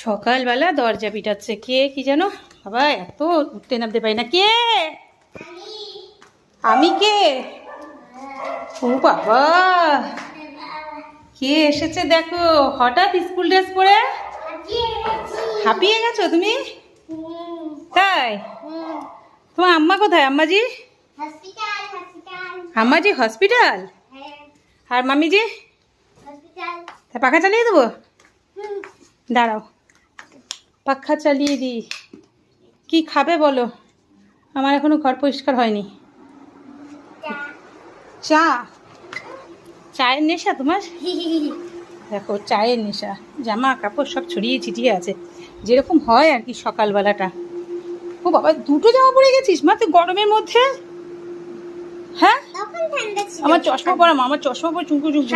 সকালবেলা দরজা পিটাচ্ছে কে কি জানো বাবা, এত উঠতে নামতে পারি না। কে? আমি কে? ও বাবা, কে এসেছে দেখো হঠাৎ স্কুল ড্রেস পরে। হাঁপিয়ে গেছো তুমি? তাই? তোমার আম্মা কোথায়? আম্মাজি? আম্মাজি হসপিটাল? আর মামিজি? পাখা চালিয়ে দেবো? দাঁড়াও পাখা চালিয়ে দিই। কি খাবে বলো? আমার এখনো ঘর পরিষ্কার হয়নি। চা? চায়ের নেশা তোমার? দেখো চায়ের নেশা, জামা কাপড় সব ছড়িয়ে ছিটিয়ে আছে, যেরকম হয় আর কি সকালবেলাটা। ও বাবা, দুটো জামা পরে গেছিস মা তুই গরমের মধ্যে? হ্যাঁ আমার চশমা পরা মা, আমার চশমা পরে চুমকু চুমকু।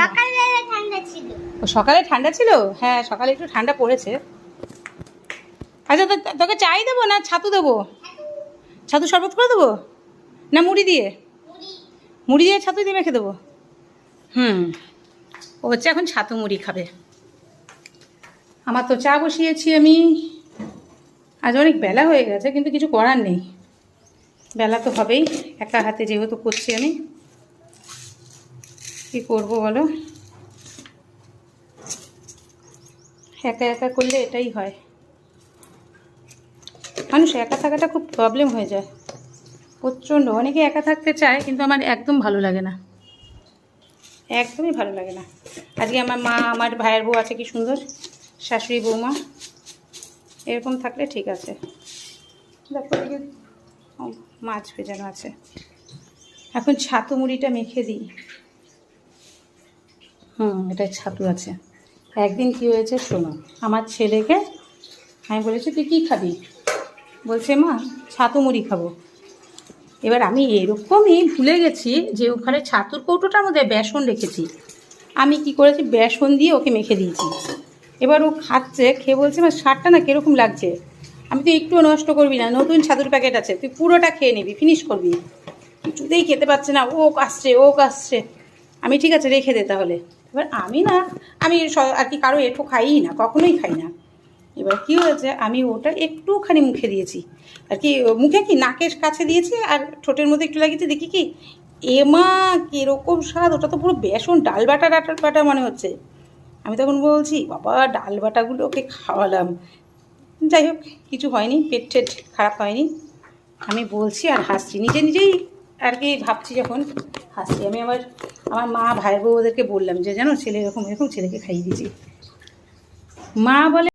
ও সকালে ঠান্ডা ছিল? হ্যাঁ সকালে একটু ঠান্ডা পড়েছে। আচ্ছা তোকে চাই দেবো না ছাতু দেবো? ছাতু শরবত করে দেবো না মুড়ি দিয়ে? মুড়ি দিয়ে ছাতু দিয়ে মেখে দেবো। ও হচ্ছে এখন ছাতু মুড়ি খাবে। আমার তো চা বসিয়েছি আমি। আজ অনেক বেলা হয়ে গেছে কিন্তু কিছু করার নেই, বেলা তো হবেই, একা হাতে যেহেতু করছি আমি। কি করবো বলো, একা একা করলে এটাই হয়। মানুষ একা থাকাটা খুব প্রবলেম হয়ে যায় প্রচণ্ড। অনেকে একা থাকতে চায় কিন্তু আমার একদম ভালো লাগে না, একদমই ভালো লাগে না। আজকে আমার মা, আমার ভাইয়ের বউ আছে, কি সুন্দর শাশুড়ি বৌমা, এরকম থাকলে ঠিক আছে। দেখো মাছ ভেজানো আছে, এখন ছাতু মুড়িটা মেখে দিই। এটা ছাতু আছে। একদিন কি হয়েছে শোনো, আমার ছেলেকে আমি বলেছি তুই কী খাবি, বলছে মা ছাতু মুড়ি খাবো। এবার আমি এরকমই ভুলে গেছি যে ওখানে ছাতুর কৌটোটার মধ্যে বেসন রেখেছি। আমি কি করেছি, বেসন দিয়ে ওকে মেখে দিয়েছি। এবার ও খাচ্ছে, খেয়ে বলছে আমার স্বাদটা না কীরকম লাগছে। আমি তো একটুও নষ্ট করবি না, নতুন ছাতুর প্যাকেট আছে, তুই পুরোটা খেয়ে নিবি, ফিনিশ করবি। কিছুতেই খেতে পারছে না, ও কাশছে। আমি ঠিক আছে রেখে দে তাহলে। এবার আমি আর কি কারো এঁঠো খাইই না, কখনোই খাই না। এবার কি হয়েছে, আমি ওটা একটুখানি মুখে দিয়েছি আর কি, মুখে কি নাকের কাছে দিয়েছি আর ঠোঁটের মধ্যে একটু লাগিয়েছি, দেখি কি এমা কীরকম স্বাদ, ওটা তো পুরো বেসন ডাল বাটা মনে হচ্ছে। আমি তখন বলছি বাবা ডাল বাটাগুলো ওকে খাওয়ালাম। যাই হোক কিছু হয়নি, পেট টেট খারাপ হয়নি। আমি বলছি আর হাসছি, নিজেই আর কি ভাবছি, যখন হাসছি। আমি আমার মা ভাইয়ের বউ ওদেরকে বললাম যে জানো ছেলে এরকম ছেলেকে খাইয়ে দিয়েছি। মা বলে